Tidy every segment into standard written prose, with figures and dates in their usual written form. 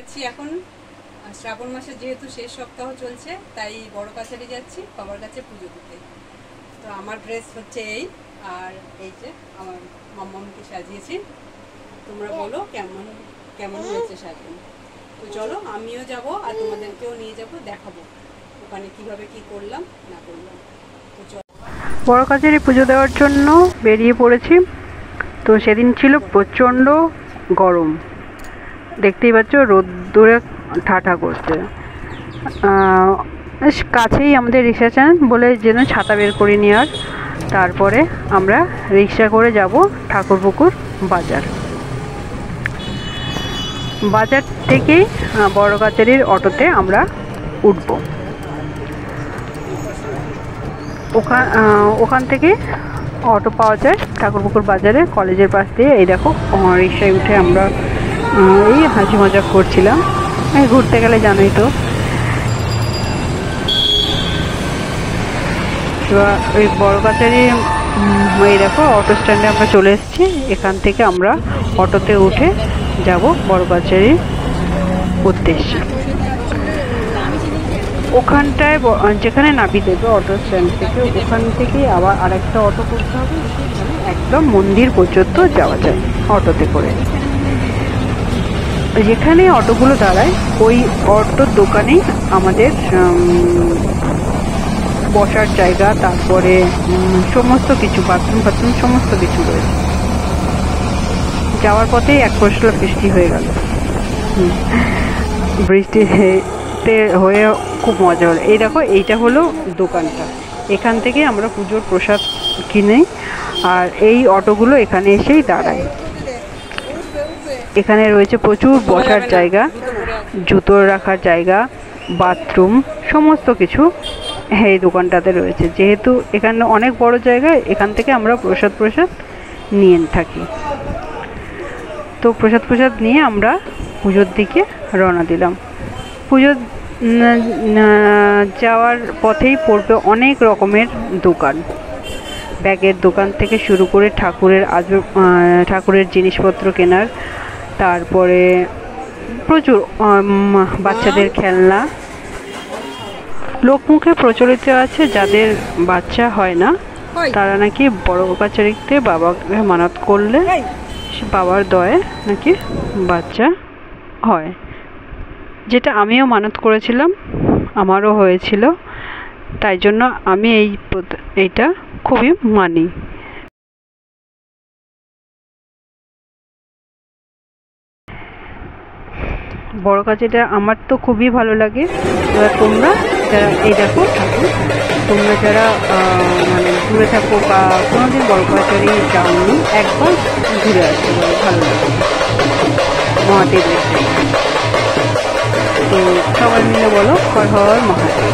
যাচ্ছি এখন শ্রাবণ মাসে, যেহেতু শেষ সপ্তাহ চলছে, তাই বড় কাছারি যাচ্ছি বাবার কাছে পুজো দিতে। তো আমার ড্রেস হচ্ছে এই, আর এই যে আমার মাম্মামকে সাজিয়েছি। তোমরা বলো কেমন কেমন হয়েছে সাজানো। তো চলো, আমিও যাব আর তোমাদেরকেও নিয়ে যাব, দেখাবো ওখানে কিভাবে কি করলাম না করলাম। তো চলো, বড় কাছারি পুজো দেওয়ার জন্য বেরিয়ে পড়েছি। তো সেদিন ছিল প্রচণ্ড গরম, দেখতেই পাচ্ছ রোদ্দুরে ঠাঠা করছে। বেশ কাছেই আমাদের রিক্সা স্ট্যান্ড বলে যেন ছাতা বের করে নেওয়ার। তারপরে আমরা রিক্সা করে যাব ঠাকুরপুকুর বাজার। বাজার থেকেই বড় কাছারির অটোতে আমরা উঠব। ওখান থেকে অটো পাওয়া যায় ঠাকুরপুকুর বাজারে, কলেজের পাশ দিয়ে। এই দেখো রিক্সায় উঠে আমরা এই হাসি মজা করছিলাম। ঘুরতে গেলে জানোই তো। ওই বড় কাছারি এই দেখো অটো স্ট্যান্ডে আমরা চলে এসেছি। এখান থেকে আমরা অটোতে উঠে যাব বড় কাছারির উদ্দেশ্যে। ওখানটায় যেখানে নামিয়ে দেবে অটো স্ট্যান্ড থেকে, ওখান থেকে আবার আরেকটা অটো করতে হবে, একদম মন্দির পর্যন্ত যাওয়া যায় অটোতে করে। যেখানে অটোগুলো দাঁড়ায় ওই অটোর দোকানেই আমাদের বসার জায়গা, তারপরে সমস্ত কিছু বাথরুম সমস্ত কিছু রয়েছে। যাওয়ার পথেই এক পশলা বৃষ্টি হয়ে গেল। বৃষ্টিতে হয়ে খুব মজা হলো। এই দেখো এইটা হলো দোকানটা, এখান থেকে আমরা পুজোর প্রসাদ কিনে। আর এই অটোগুলো এখানে এসেই দাঁড়ায়। এখানে রয়েছে প্রচুর বসার জায়গা, জুতো রাখার জায়গা, বাথরুম সমস্ত কিছু এই দোকানটাতে রয়েছে। যেহেতু এখানে অনেক বড় জায়গা, এখান থেকে আমরা প্রসাদ নিয়ে থাকি। তো প্রসাদ নিয়ে আমরা পুজোর দিকে রওনা দিলাম। পুজো যাওয়ার পথেই পড়বে অনেক রকমের দোকান, ব্যাগের দোকান থেকে শুরু করে ঠাকুরের জিনিসপত্র কেনার, তারপরে প্রচুর বাচ্চাদের খেলনা। লোকমুখে প্রচলিত আছে যাদের বাচ্চা হয় না তারা নাকি বড় কাছারিতে বাবাকে মানত করলে বাবার দয়ে নাকি বাচ্চা হয়, যেটা আমিও মানত করেছিলাম, আমারও হয়েছিল। তাই জন্য আমি এইটা খুবই মানি। বড় কাছারিটা আমার তো খুবই ভালো লাগে। এবার তোমরা যারা এই দেখো ঠাকুর, তোমরা যারা মানে দূরে থাকো বা কোনোদিন বড় কাছারি যাওনি, একবার ঘুরে আসতে পারো, ভালো লাগে মহাদেবের। তো সবাই মিলে বলো হর হর মহাদেব।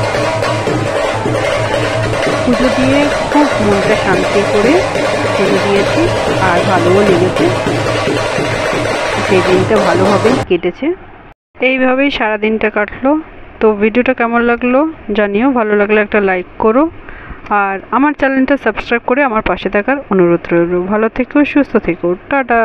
পুজো দিয়ে খুব মনটা শান্তি করে পুজো দিয়েছি, আর ভালোও লেগেছে। সেই দিনটা ভালোভাবেই কেটেছে। এইভাবেই সারাদিনটা কাটলো। তো ভিডিওটা কেমন লাগলো জানিও, ভালো লাগলে একটা লাইক করো, আর আমার চ্যানেলটা সাবস্ক্রাইব করে আমার পাশে থাকার অনুরোধ রইল। ভালো থেকো, সুস্থ থেকো, টাটা।